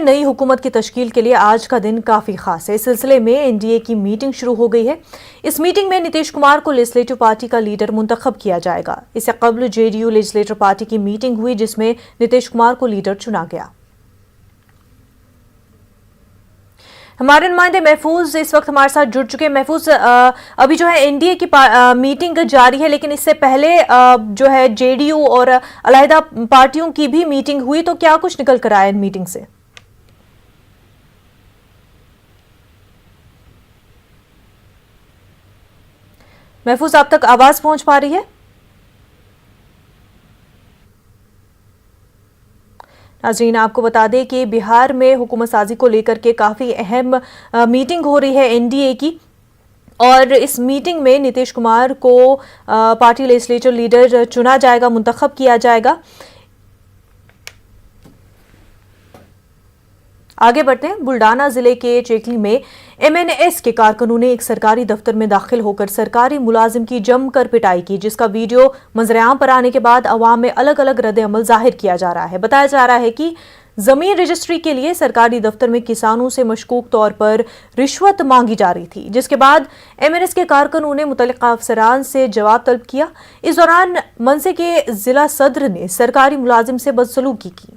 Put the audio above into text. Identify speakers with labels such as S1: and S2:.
S1: نئی حکومت کی تشکیل کے لیے آج کا دن کافی خاص ہے۔ اس سلسلے میں این ڈی اے کی میٹنگ شروع ہو گئی ہے۔ اس میٹنگ میں نتیش کمار کو لیجسلیٹو پارٹی کا لیڈر منتخب کیا جائے گا۔ اس سے قبل J D you legislative party کی میٹنگ ہوئی جس میں نتیش کمار کو لیڈر چنا گیا۔ ہمارے نمائندے محفوظ اس وقت ہمارے ساتھ جڑ چکے ہیں۔ محفوظ، ابھی جو ہے این ڈی اے کی میٹنگ جاری ہے، لیکن اس سے پہلے جو ہے جے ڈی یو اور علیحدہ پارٹیوں کی بھی میٹنگ ہوئی، تو کیا کچھ نکل کر آیا ان میٹنگ سے؟ محفوظ، آپ تک آواز پہنچ پا رہی ہے؟ ناظرین، آپ کو بتا دیں کہ بہار میں حکومت سازی کو لے کر کے کافی اہم میٹنگ ہو رہی ہے این ڈی اے کی، اور اس میٹنگ میں نتیش کمار کو پارٹی لیجسلیچر لیڈر چنا جائے گا، منتخب کیا جائے گا۔ آگے بڑھتے ہیں۔ بلڈانہ ضلع کے چیکلی میں ایم این ایس کے کارکنوں نے ایک سرکاری دفتر میں داخل ہو کر سرکاری ملازم کی جم کر پٹائی کی، جس کا ویڈیو منظر عام پر آنے کے بعد عوام میں الگ الگ رد عمل ظاہر کیا جا رہا ہے۔ بتایا جا رہا ہے کہ زمین رجسٹری کے لیے سرکاری دفتر میں کسانوں سے مشکوک طور پر رشوت مانگی جا رہی تھی، جس کے بعد ایم این ایس کے کارکنوں نے متعلقہ افسران سے جواب طلب کیا۔ اس دوران منسے کے ضلع صدر نے سرکاری ملازم سے بدسلوکی کی۔